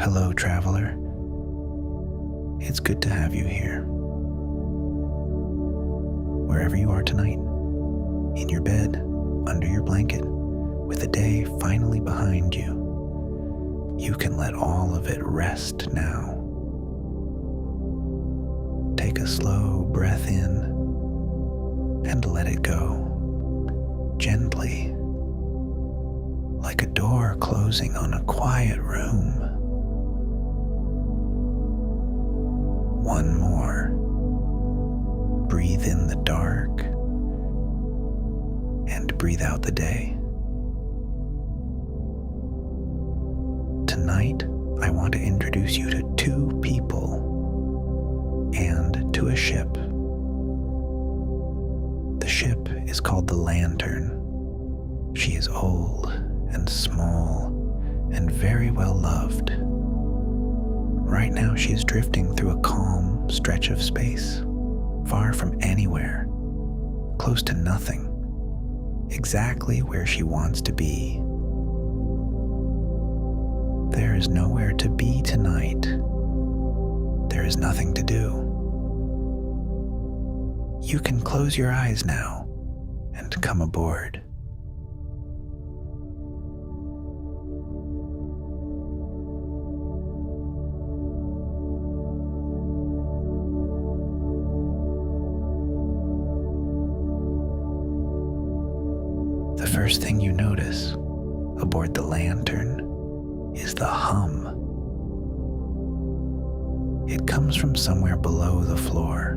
Hello, traveler. It's good to have you here. Wherever you are tonight, in your bed, under your blanket, with the day finally behind you, you can let all of it rest now. Take a slow breath in and let it go, gently, like a door closing on a quiet room. One more. Breathe in the dark and breathe out the day. Tonight, I want to introduce you to two people and to a ship. The ship is called the Lantern. She is old and small and very well loved. Right now she is drifting through a calm stretch of space, far from anywhere, close to nothing, exactly where she wants to be. There is nowhere to be tonight. There is nothing to do. You can close your eyes now and come aboard. The first thing you notice aboard the Lantern is the hum. It comes from somewhere below the floor.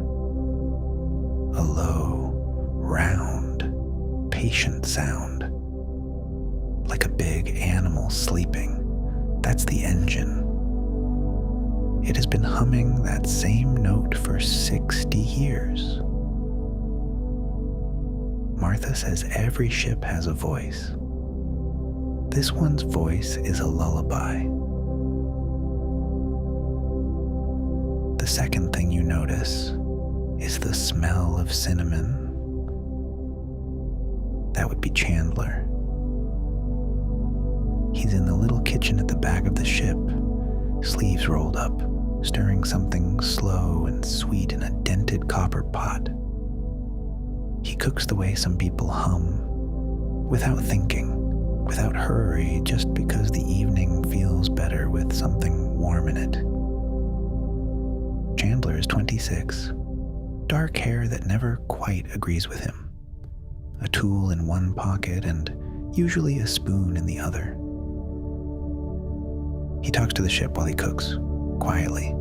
A low, round, patient sound, like a big animal sleeping. That's the engine. It has been humming that same note for 60 years. Martha says every ship has a voice. This one's voice is a lullaby. The second thing you notice is the smell of cinnamon. That would be Chandler. He's in the little kitchen at the back of the ship, sleeves rolled up, stirring something slow and sweet in a dented copper pot. He cooks the way some people hum, without thinking, without hurry, just because the evening feels better with something warm in it. Chandler is 26, dark hair that never quite agrees with him, a tool in one pocket and usually a spoon in the other. He talks to the ship while he cooks, quietly.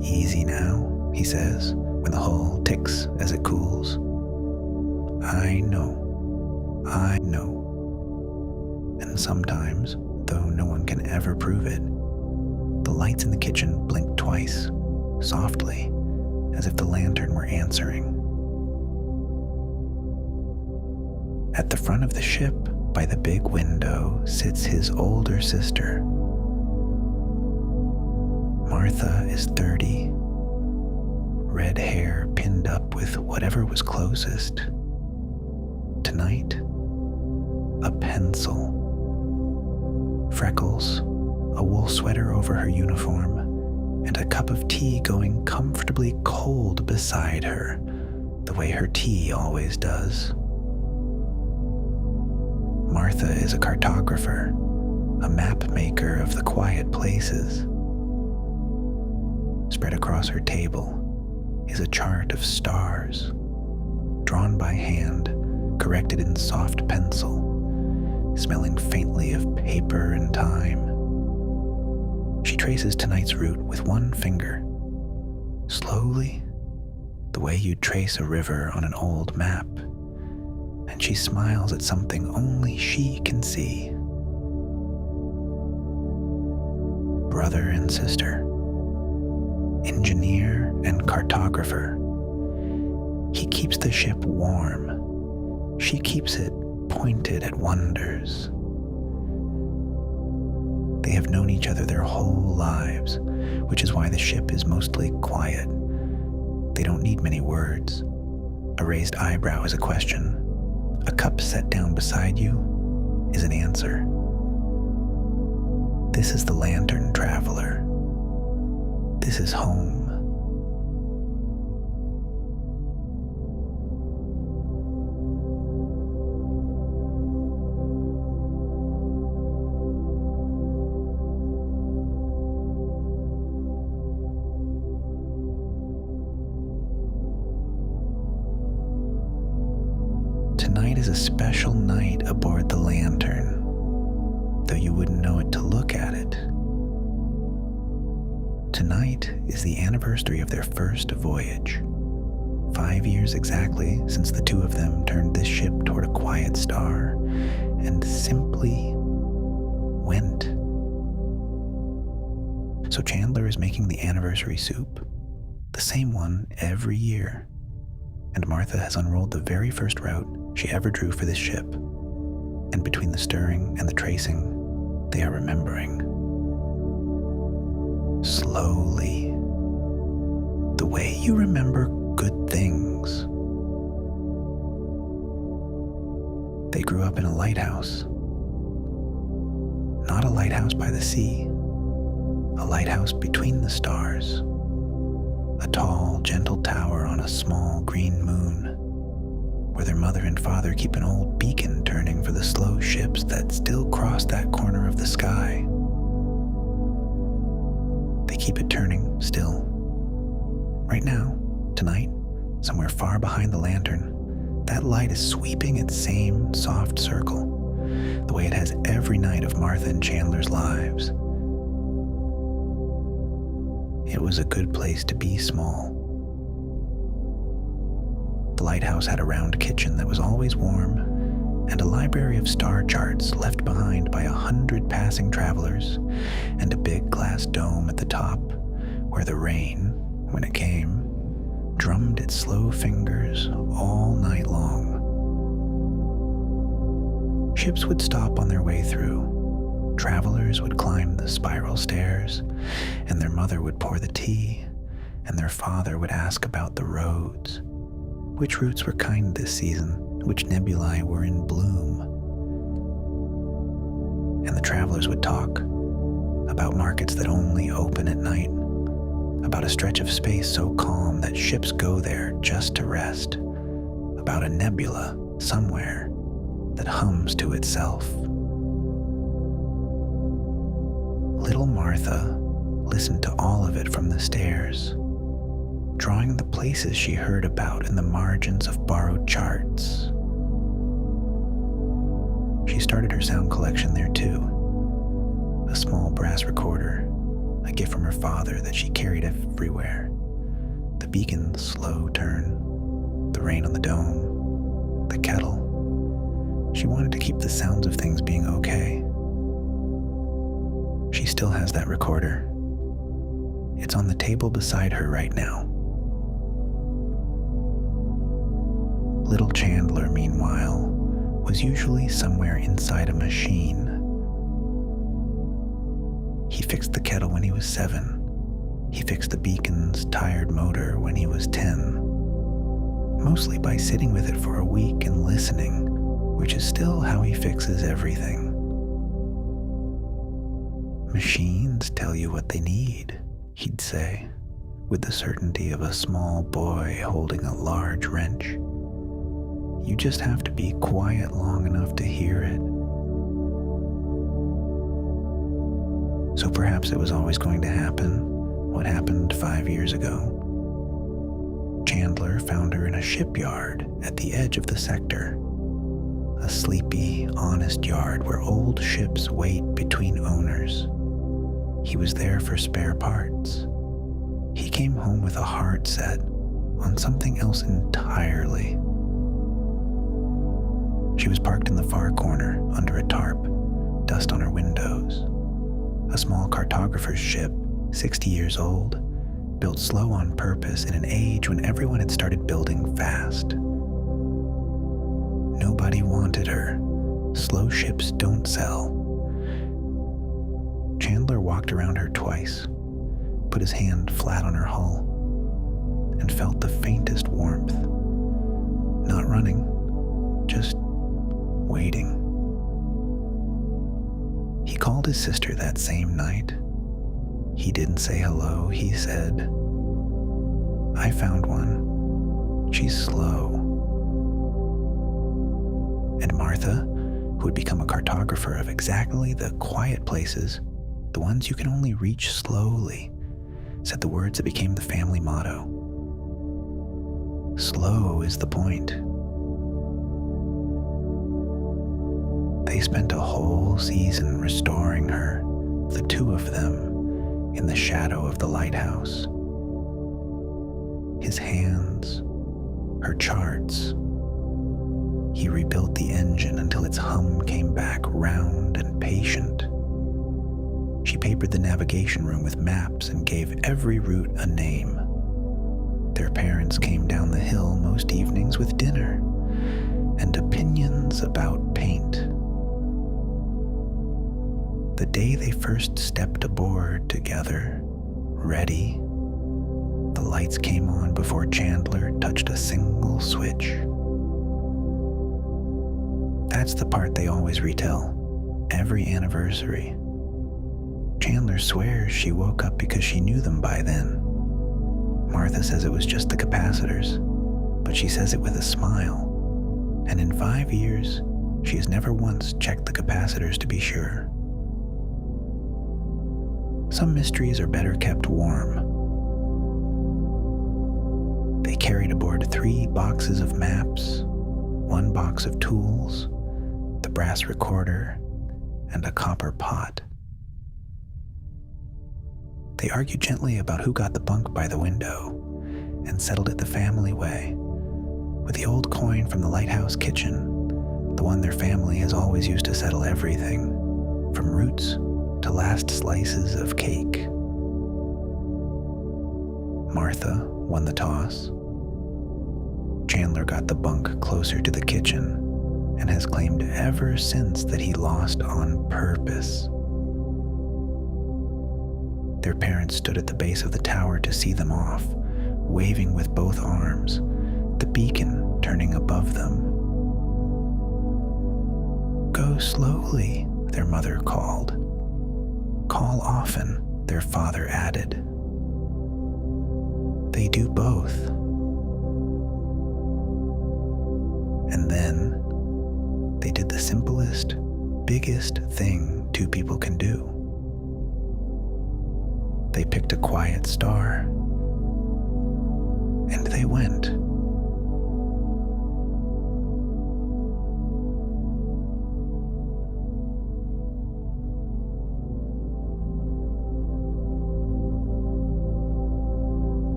"Easy now," he says, when the hull ticks as it cools. I know. And sometimes, though no one can ever prove it, the lights in the kitchen blink twice, softly, as if the lantern were answering. At the front of the ship, by the big window, sits his older sister. Martha is 30, red hair pinned up with whatever was closest. Tonight, a pencil. Freckles, a wool sweater over her uniform, and a cup of tea going comfortably cold beside her, the way her tea always does. Martha is a cartographer, a map maker of the quiet places. Spread across her table is a chart of stars, drawn by hand, corrected in soft pencil, smelling faintly of paper and time. She traces tonight's route with one finger, slowly, the way you'd trace a river on an old map, and she smiles at something only she can see. Brother and sister, engineer and cartographer. He keeps the ship warm. She keeps it pointed at wonders. They have known each other their whole lives, which is why the ship is mostly quiet. They don't need many words. A raised eyebrow is a question. A cup set down beside you is an answer. This is the Lantern Traveler. This is home. Tonight is a special night aboard the Lantern, though you wouldn't know it to look at it. Tonight is the anniversary of their first voyage. 5 years exactly since the two of them turned this ship toward a quiet star and simply went. So Chandler is making the anniversary soup, the same one every year. And Martha has unrolled the very first route she ever drew for this ship. And between the stirring and the tracing, they are remembering. Slowly. The way you remember good things. They grew up in a lighthouse. Not a lighthouse by the sea. A lighthouse between the stars. A tall, gentle tower on a small green moon, where their mother and father keep an old beacon turning for the slow ships that still cross that corner of the sky. They keep it turning still. Right now, tonight, somewhere far behind the lantern, that light is sweeping its same soft circle, the way it has every night of Martha and Chandler's lives. It was a good place to be small. The lighthouse had a round kitchen that was always warm, and a library of star charts left behind by 100 passing travelers, and a big glass dome at the top where the rain, when it came, drummed its slow fingers all night long. Ships would stop on their way through. Travelers would climb the spiral stairs, and their mother would pour the tea, and their father would ask about the roads, which routes were kind this season, which nebulae were in bloom. And the travelers would talk about markets that only open at night, about a stretch of space so calm that ships go there just to rest, about a nebula somewhere that hums to itself. Little Martha listened to all of it from the stairs, drawing the places she heard about in the margins of borrowed charts. She started her sound collection there too, a small brass recorder, a gift from her father that she carried everywhere, the beacon's slow turn, the rain on the dome, the kettle. She wanted to keep the sounds of things being okay. She still has that recorder. It's on the table beside her right now. Little Chandler, meanwhile, was usually somewhere inside a machine. He fixed the kettle when he was 7. He fixed the beacon's tired motor when he was 10. Mostly by sitting with it for a week and listening, which is still how he fixes everything. Machines tell you what they need, he'd say, with the certainty of a small boy holding a large wrench. You just have to be quiet long enough to hear it. So perhaps it was always going to happen, what happened 5 years ago. Chandler found her in a shipyard at the edge of the sector. A sleepy, honest yard where old ships wait between owners. He was there for spare parts. He came home with a heart set on something else entirely. She was parked in the far corner under a tarp, dust on her windows. A small cartographer's ship, 60 years old, built slow on purpose in an age when everyone had started building fast. Nobody wanted her. Slow ships don't sell. Chandler walked around her twice, put his hand flat on her hull, and felt the faintest warmth. Not running, just waiting. He called his sister that same night. He didn't say hello. He said, "I found one. She's slow." And Martha, who had become a cartographer of exactly the quiet places, the ones you can only reach slowly, said the words that became the family motto. Slow is the point. They spent a whole season restoring her, the two of them, in the shadow of the lighthouse. His hands, her charts. He rebuilt the engine until its hum came back round and patient. She papered the navigation room with maps and gave every route a name. Their parents came down the hill most evenings with dinner and opinions about paint. The day they first stepped aboard together, ready, the lights came on before Chandler touched a single switch. That's the part they always retell, every anniversary. Chandler swears she woke up because she knew them by then. Martha says it was just the capacitors, but she says it with a smile. And in 5 years, she has never once checked the capacitors to be sure. Some mysteries are better kept warm. They carried aboard 3 boxes of maps, 1 box of tools, the brass recorder, and a copper pot. They argued gently about who got the bunk by the window and settled it the family way, with the old coin from the lighthouse kitchen, the one their family has always used to settle everything, from roots to last slices of cake. Martha won the toss. Chandler got the bunk closer to the kitchen and has claimed ever since that he lost on purpose. Their parents stood at the base of the tower to see them off, waving with both arms, the beacon turning above them. "Go slowly," their mother called. "Call often," their father added. They do both. And then they did the simplest, biggest thing 2 people can do. They picked a quiet star, and they went.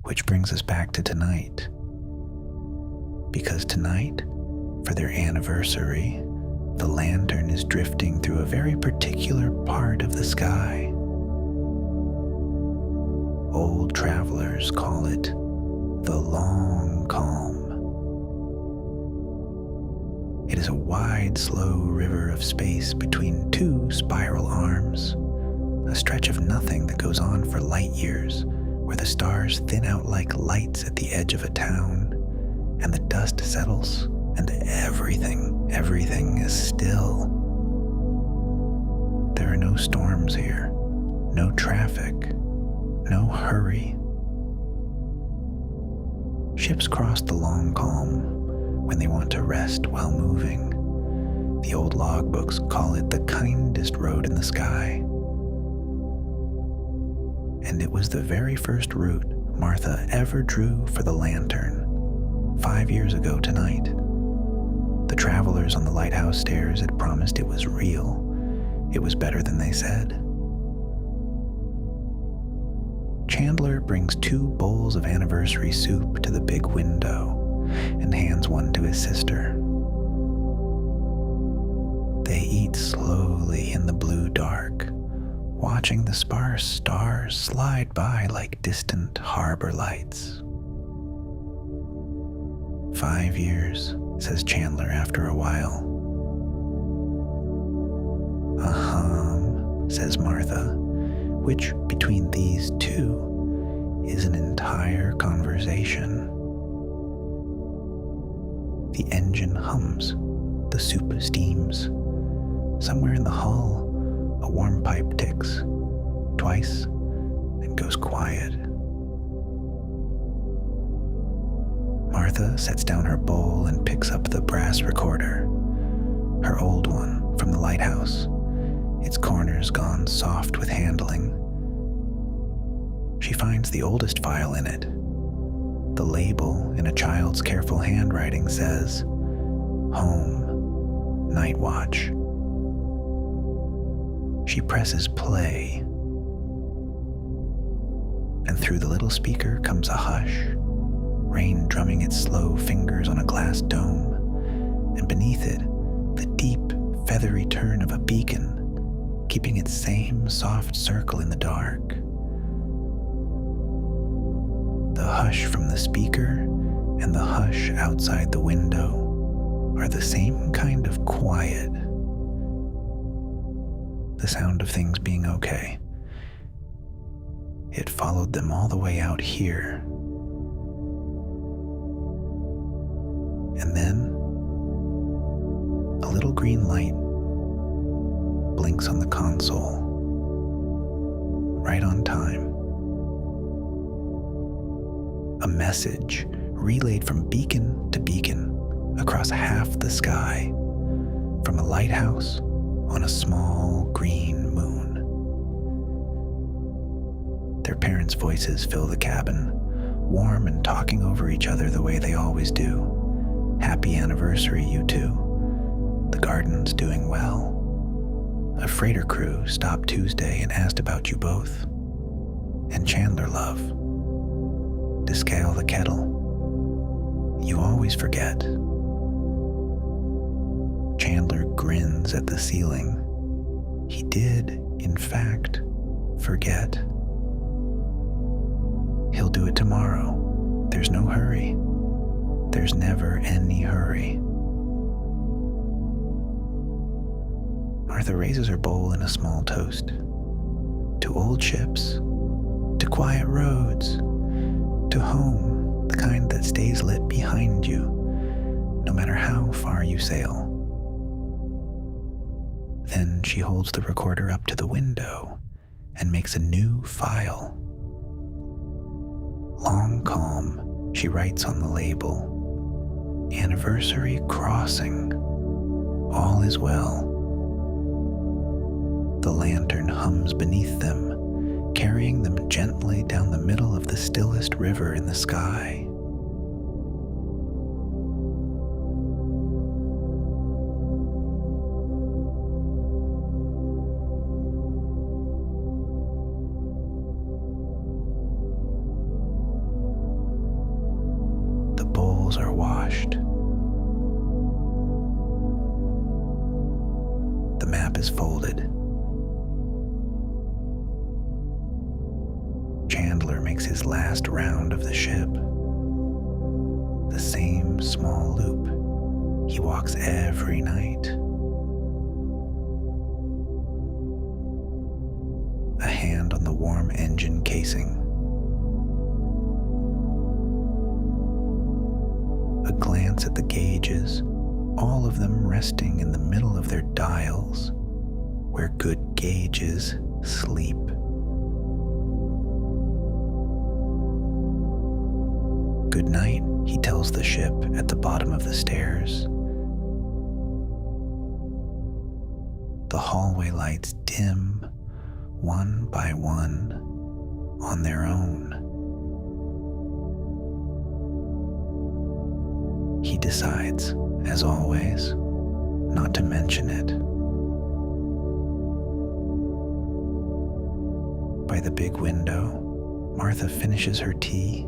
Which brings us back to tonight. Because tonight, for their anniversary, the lantern is drifting through a very particular part of the sky. Old travelers call it the long calm. It is a wide, slow river of space between 2 spiral arms, a stretch of nothing that goes on for light years, where the stars thin out like lights at the edge of a town, and the dust settles, and everything is still. There are no storms here, no traffic, no hurry. Ships cross the long calm when they want to rest while moving. The old logbooks call it the kindest road in the sky. And it was the very first route Martha ever drew for the lantern, 5 years ago tonight. The travelers on the lighthouse stairs had promised it was real. It was better than they said. Chandler brings 2 bowls of anniversary soup to the big window and hands one to his sister. They eat slowly in the blue dark, watching the sparse stars slide by like distant harbor lights. 5 years, says Chandler after a while. A hum, says Martha, which between these 2 is an entire conversation. The engine hums, the soup steams. Somewhere in the hull, a warm pipe ticks, twice, and goes quiet. Martha sets down her bowl and picks up the brass recorder, her old one from the lighthouse, its corners gone soft with handling. She finds the oldest file in it. The label, in a child's careful handwriting, says, "Home, Night Watch." She presses play, and through the little speaker comes a hush, rain drumming its slow fingers on a glass dome, and beneath it, the deep, feathery turn of a beacon, keeping its same soft circle in the dark. The hush from the speaker and the hush outside the window are the same kind of quiet. The sound of things being okay. It followed them all the way out here. And then, a little green light blinks on the console, right on time. A message relayed from beacon to beacon across half the sky, from a lighthouse on a small green moon. Their parents' voices fill the cabin, warm and talking over each other the way they always do. "Happy anniversary, you two. The garden's doing well. A freighter crew stopped Tuesday and asked about you both. And Chandler, love. To scale the kettle. You always forget." Chandler grins at the ceiling. He did, in fact, forget. He'll do it tomorrow. There's no hurry. There's never any hurry. Martha raises her bowl in a small toast. To old ships, to quiet roads, to home, the kind that stays lit behind you, no matter how far you sail. Then she holds the recorder up to the window and makes a new file. "Long Calm," she writes on the label. "Anniversary crossing. All is well." The lantern hums beneath them, carrying them gently down the middle of the stillest river in the sky. The bowls are washed. The map is folded. Chandler makes his last round of the ship. The same small loop he walks every night. A hand on the warm engine casing. A glance at the gauges, all of them resting in the middle of their dials, where good gauges sleep. "Good night," he tells the ship at the bottom of the stairs. The hallway lights dim, one by one, on their own. He decides, as always, not to mention it. By the big window, Martha finishes her tea,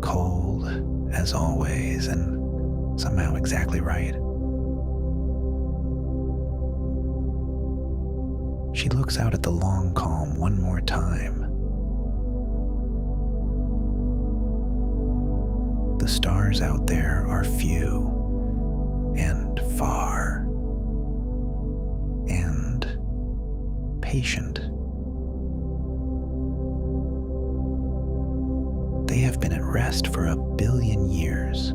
cold as always, and somehow exactly right. She looks out at the long calm one more time. The stars out there are few and far and patient. rest for 1 billion years.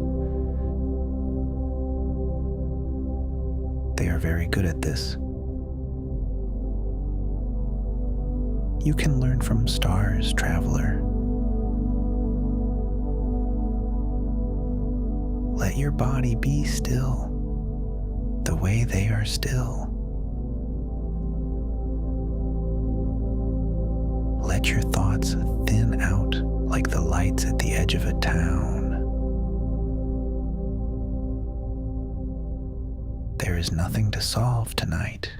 They are very good at this. You can learn from stars, traveler. Let your body be still, the way they are still. Let your thoughts thin out like the lights at the edge of a town. There is nothing to solve tonight.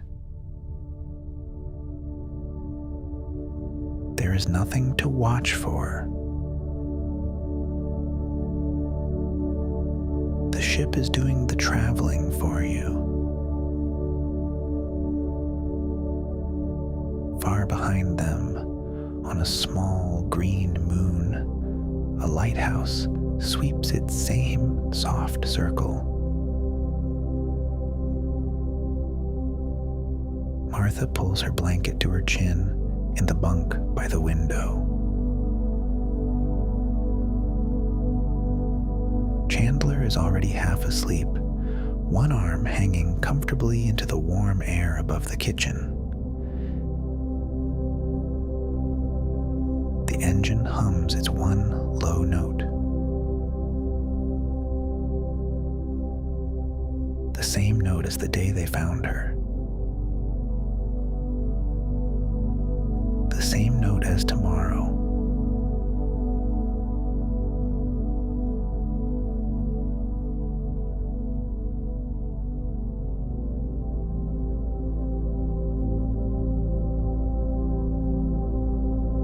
There is nothing to watch for. The ship is doing the traveling for you. Far behind them, on a small green moon, a lighthouse sweeps its same soft circle. Martha pulls her blanket to her chin in the bunk by the window. Chandler is already half asleep, one arm hanging comfortably into the warm air above the kitchen. The engine hums its one low note. The same note as the day they found her. The same note as tomorrow.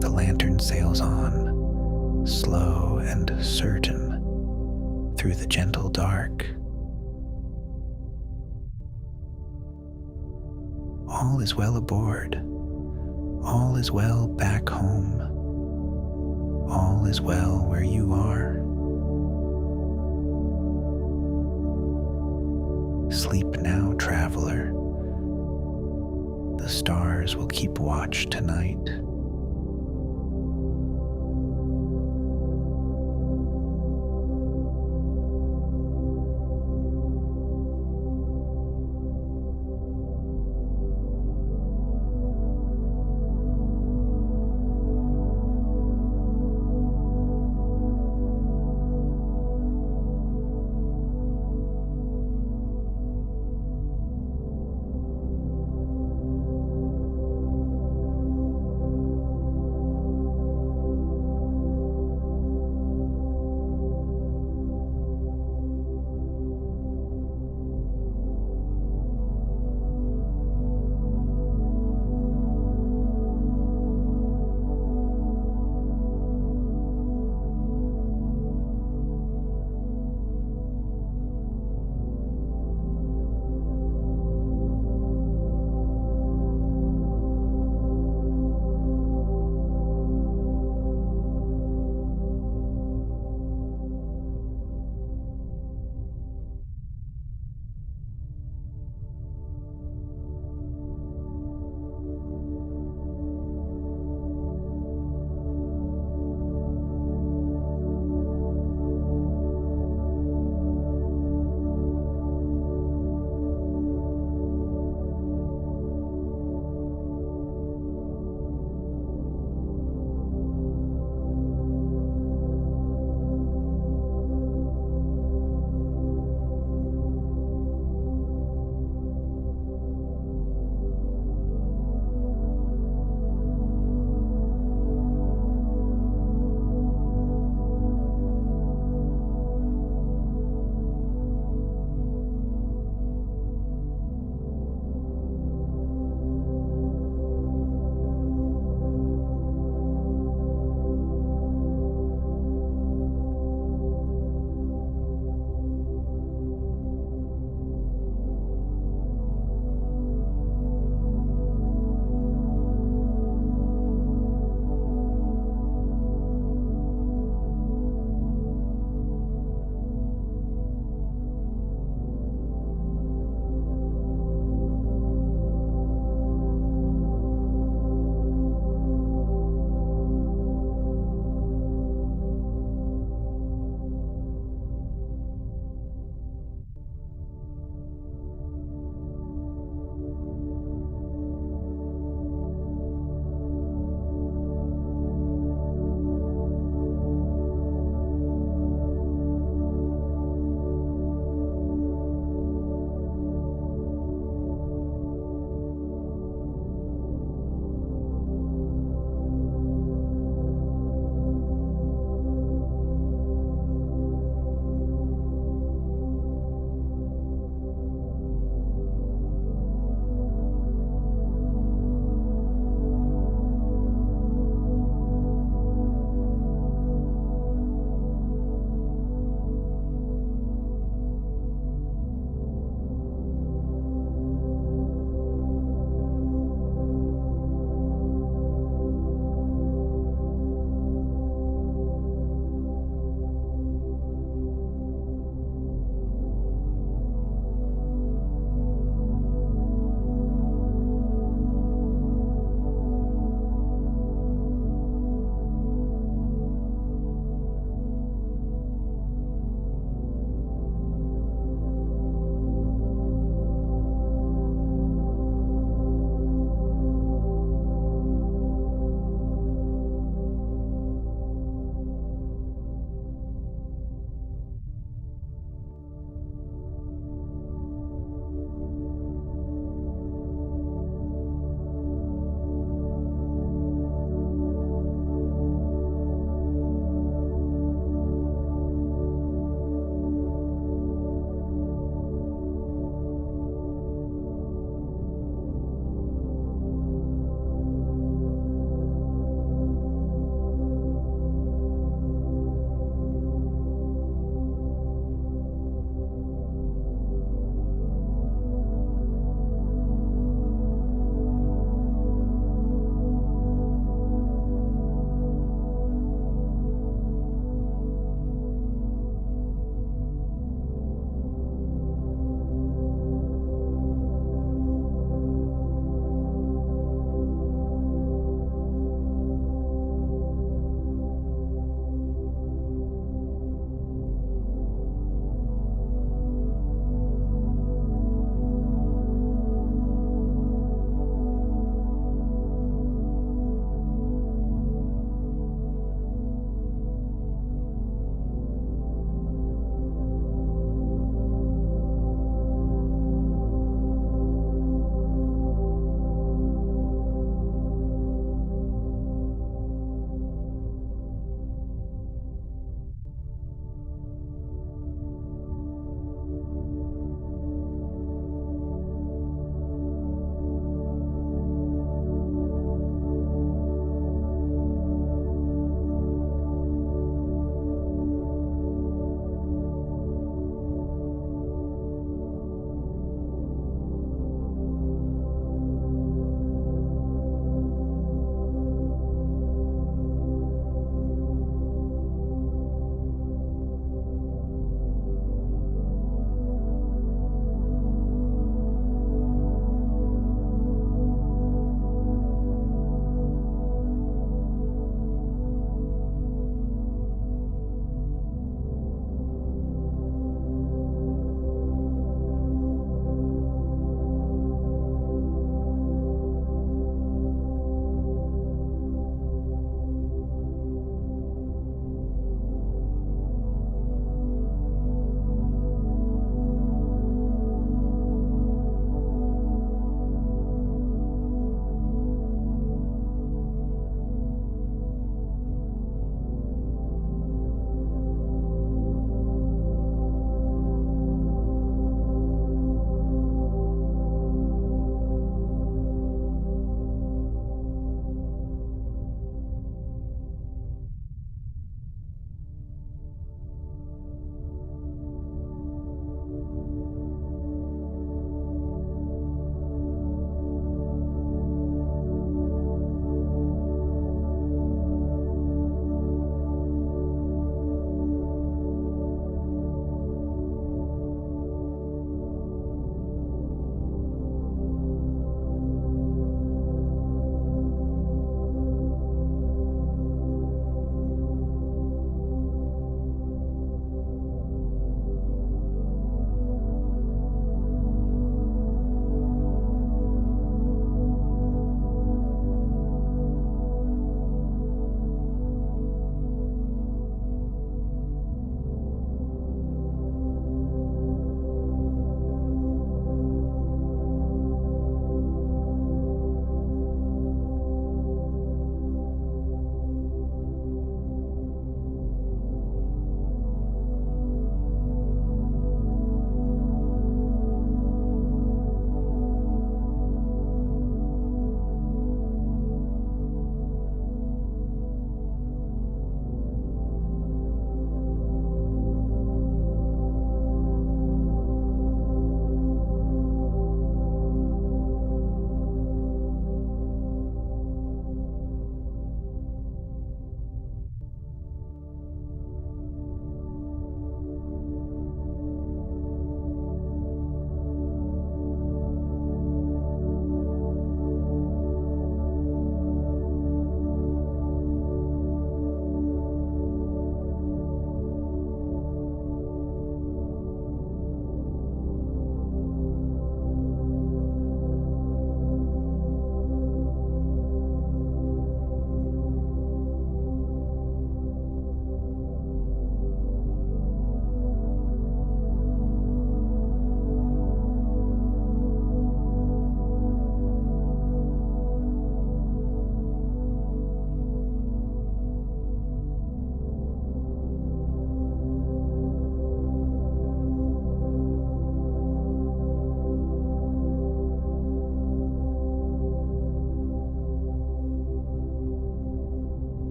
The lantern sails on, slow and certain, through the gentle dark. All is well aboard. All is well back home. All is well where you are. Sleep now, traveler. The stars will keep watch tonight.